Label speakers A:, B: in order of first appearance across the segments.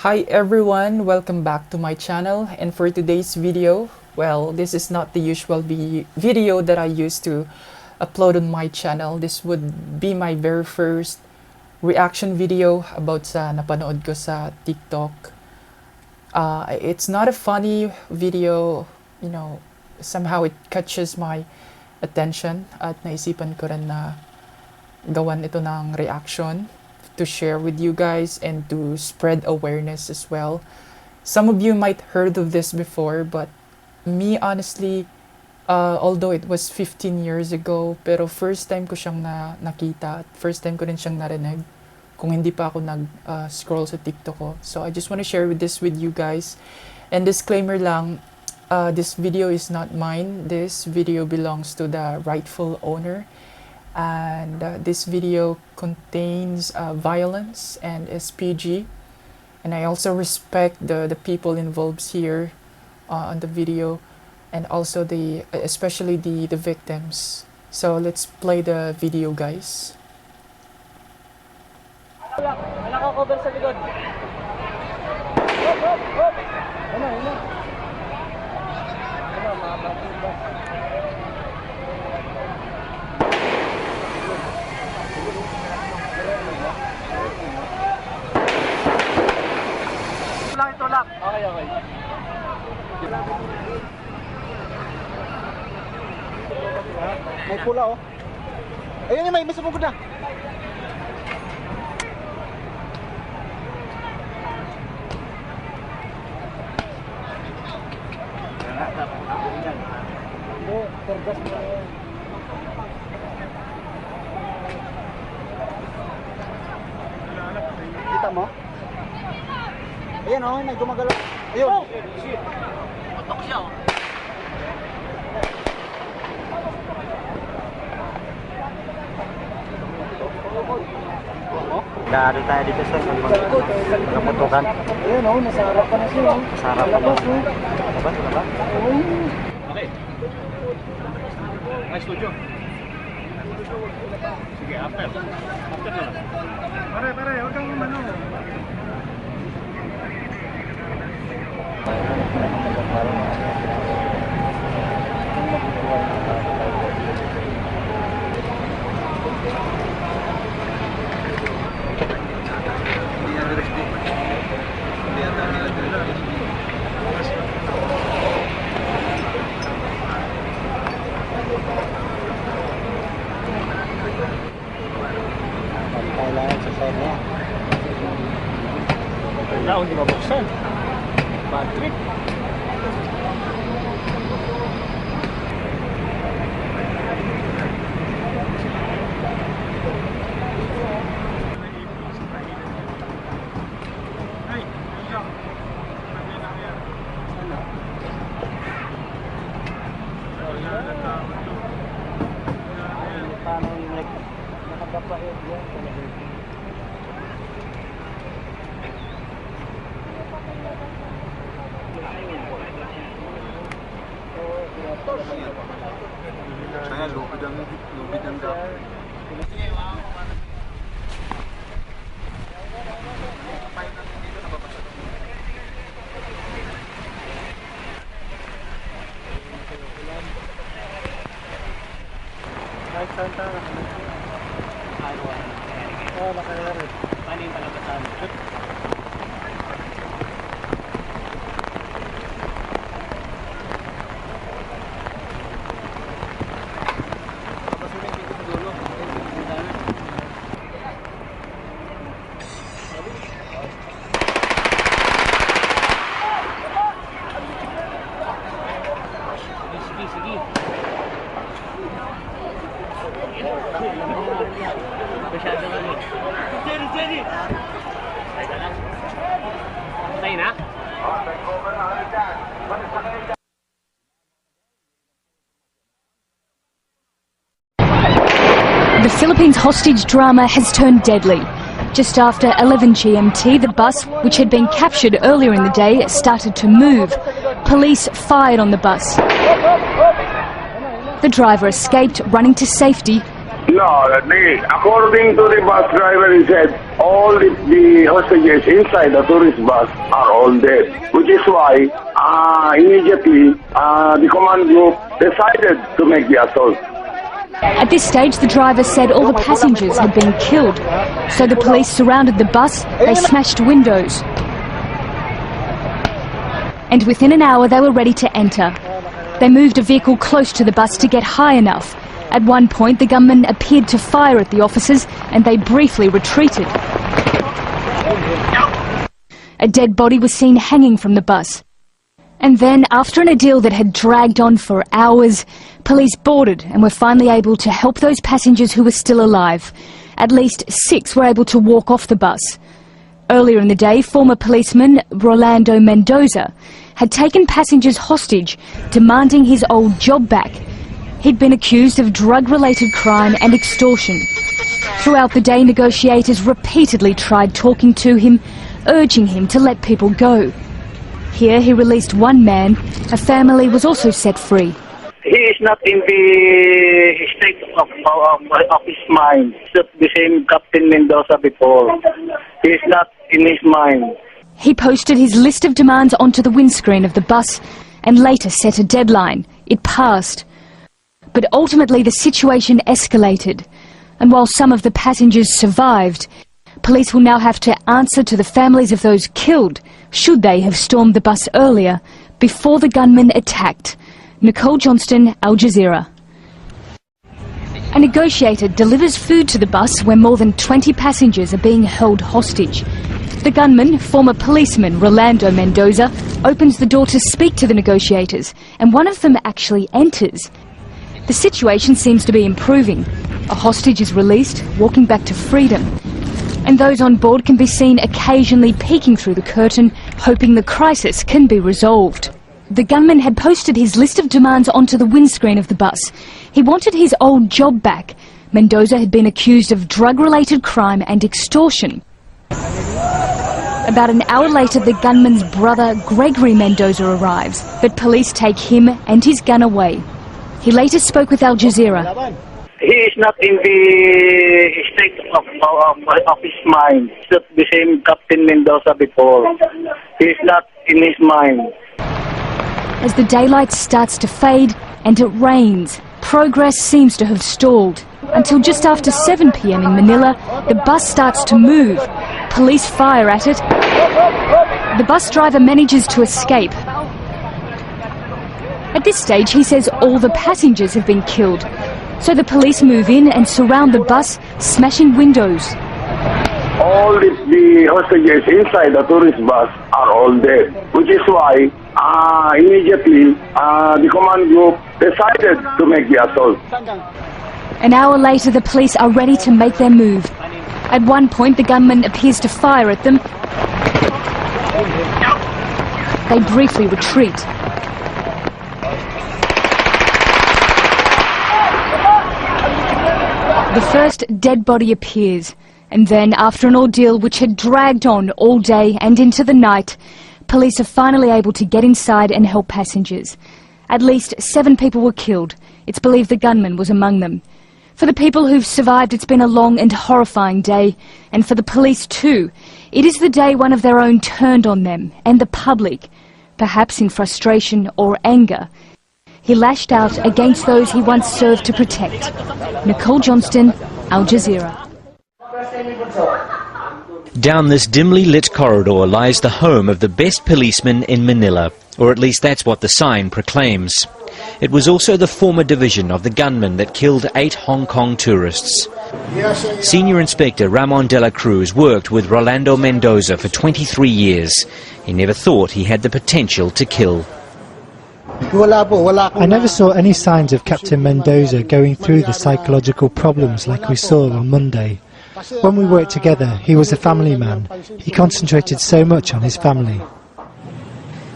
A: Hi everyone, welcome back to my channel, and for today's video, well, this is not the usual video that I used to upload on my channel. This would be my very first reaction video about sa napanood ko sa TikTok. It's not a funny video, somehow it catches my attention at naisipan ko rin na gawan ito ng reaction to share with you guys and to spread awareness as well. Some of you might heard of this before, but me honestly, although it was 15 years ago, pero first time ko siyang nakita, first time ko rin siyang narinig kung hindi pa ako nag-scroll sa TikTok ko. So I just want to share this with you guys. And disclaimer lang, this video is not mine. This video belongs to the rightful owner. And this video contains violence and SPG, and I also respect the people involved here on the video, and also especially the victims. So let's play the video, guys.
B: Wala ka cover sa likod. Ano? Tulak. Okay. May pula oh. Ayun may sumugod na. Tergas mo. Kita mo? Ayan o, may gumagalaw. Ayun. Oh, shit. Patok siya o.
C: Dari tayo dito sa kaputukan.
B: Ayun o, nasa harap pa na siya.
C: Nasa harap pa na. Diba?
B: Okay. May studio. Sige, after na lang. Pare, huwag kang umano.
C: Kailangan sa side niya.
B: Wala, hindi mabuksan. Bad trip.
C: Paano yung nakagapa yun?
B: Saya lupit ang gap.
C: Kahit saan tayo nakayari.
B: Paano yung palabasan? Sige. Masyadong ano. Jerry! Patay na?
D: The Philippines hostage drama has turned deadly. Just after 11 GMT, the bus, which had been captured earlier in the day, started to move. Police fired on the bus. The driver escaped, running to safety,
E: No, according to the bus driver, he said all the hostages inside the tourist bus are all dead, which is why immediately the command group decided to make the assault.
D: At this stage, the driver said all the passengers had been killed, so the police surrounded the bus, they smashed windows. And within an hour, they were ready to enter. They moved a vehicle close to the bus to get high enough. At one point, the gunmen appeared to fire at the officers, and they briefly retreated. A dead body was seen hanging from the bus. And then, after an ordeal that had dragged on for hours, police boarded and were finally able to help those passengers who were still alive. At least 6 were able to walk off the bus. Earlier in the day, former policeman Rolando Mendoza had taken passengers hostage, demanding his old job back. He'd been accused of drug-related crime and extortion. Throughout the day, negotiators repeatedly tried talking to him, urging him to let people go. Here he released one man. A family was also set free.
C: He is not in the state of his mind. It's the same Captain Mendoza before. He is not in his mind.
D: He posted his list of demands onto the windscreen of the bus and later set a deadline. It passed. But ultimately the situation escalated. And while some of the passengers survived, police will now have to answer to the families of those killed, should they have stormed the bus earlier, before the gunmen attacked. Nicole Johnston, Al Jazeera. A negotiator delivers food to the bus where more than 20 passengers are being held hostage. The gunman, former policeman Rolando Mendoza, opens the door to speak to the negotiators, and one of them actually enters. The situation seems to be improving. A hostage is released, walking back to freedom. And those on board can be seen occasionally peeking through the curtain, hoping the crisis can be resolved. The gunman had posted his list of demands onto the windscreen of the bus. He wanted his old job back. Mendoza had been accused of drug-related crime and extortion. About an hour later, the gunman's brother, Gregory Mendoza, arrives, but police take him and his gun away. He later spoke with Al Jazeera.
C: He is not in the state of his mind. It's not the same Captain Mendoza before. He is not in his mind.
D: As the daylight starts to fade and it rains, progress seems to have stalled. Until just after 7 p.m. in Manila, the bus starts to move. Police fire at it. The bus driver manages to escape. At this stage, he says all the passengers have been killed. So the police move in and surround the bus, smashing windows.
E: All the hostages inside the tourist bus are all dead, which is why immediately the command group decided to make the assault.
D: An hour later, the police are ready to make their move. At one point, the gunman appears to fire at them. They briefly retreat. The first dead body appears, and then, after an ordeal which had dragged on all day and into the night, police are finally able to get inside and help passengers. At least 7 people were killed. It's believed the gunman was among them. For the people who've survived, it's been a long and horrifying day, and for the police too. It is the day one of their own turned on them, and the public, perhaps in frustration or anger. He lashed out against those he once served to protect. Nicole Johnston, Al Jazeera.
F: Down this dimly lit corridor lies the home of the best policeman in Manila, or at least that's what the sign proclaims. It was also the former division of the gunman that killed 8 Hong Kong tourists. Senior Inspector Ramon de la Cruz worked with Rolando Mendoza for 23 years. He never thought he had the potential to kill.
G: I never saw any signs of Captain Mendoza going through the psychological problems like we saw on Monday. When we worked together, he was a family man. He concentrated so much on his family.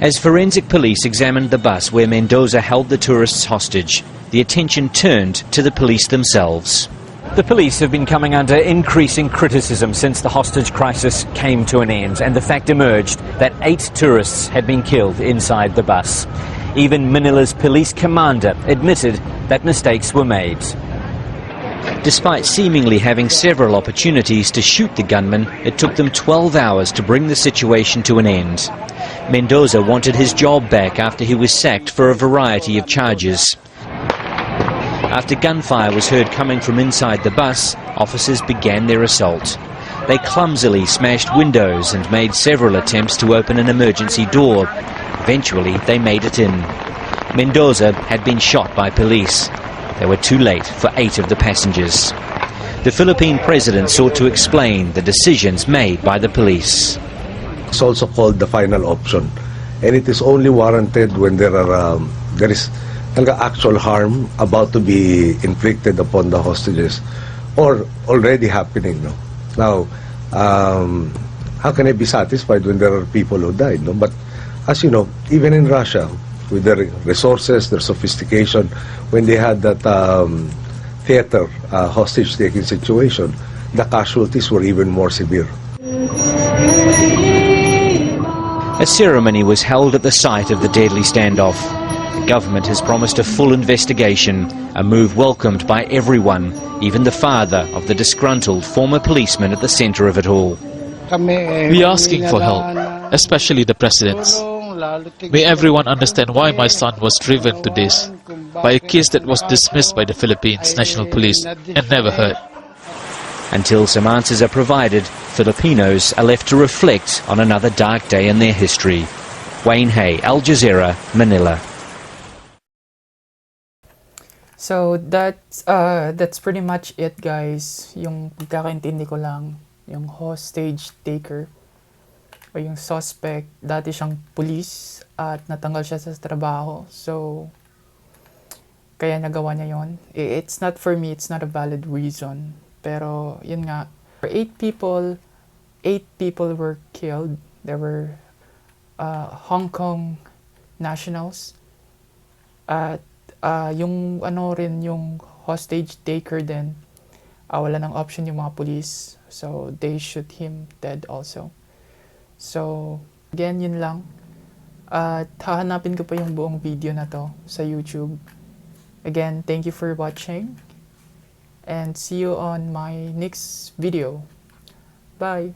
F: As forensic police examined the bus where Mendoza held the tourists hostage, the attention turned to the police themselves. The police have been coming under increasing criticism since the hostage crisis came to an end, and the fact emerged that 8 tourists had been killed inside the bus. Even Manila's police commander admitted that mistakes were made. Despite seemingly having several opportunities to shoot the gunman, it took them 12 hours to bring the situation to an end. Mendoza wanted his job back after he was sacked for a variety of charges. After gunfire was heard coming from inside the bus, officers began their assault. They clumsily smashed windows and made several attempts to open an emergency door. Eventually, they made it in. Mendoza had been shot by police. They were too late for 8 of the passengers. The Philippine president sought to explain the decisions made by the police.
H: It's also called the final option, and it is only warranted when there is actual harm about to be inflicted upon the hostages or already happening. No? Now, how can I be satisfied when there are people who died? No? But as you know, even in Russia, with their resources, their sophistication, when they had that theater hostage-taking situation, the casualties were even more severe.
F: A ceremony was held at the site of the deadly standoff. The government has promised a full investigation, a move welcomed by everyone, even the father of the disgruntled former policeman at the centre of it all.
I: We are asking for help, especially the presidents. May everyone understand why my son was driven to this by a case that was dismissed by the Philippines National Police and never heard.
F: Until some answers are provided, Filipinos are left to reflect on another dark day in their history. Wayne Hay, Al Jazeera, Manila.
A: So that's pretty much it, guys. Yung pagkakaintindi ko lang, yung hostage taker o yung suspect, dati siyang police at natanggal siya sa trabaho. So kaya nagawa niya yon. It's not, for me, it's not a valid reason. Pero yun nga, for 8 people were killed. There were Hong Kong nationals at yung yung hostage taker din, wala ng option yung mga police, so they shoot him dead also. So again, yun lang. At hahanapin ko pa yung buong video na to sa YouTube. Again, thank you for watching and see you on my next video. Bye!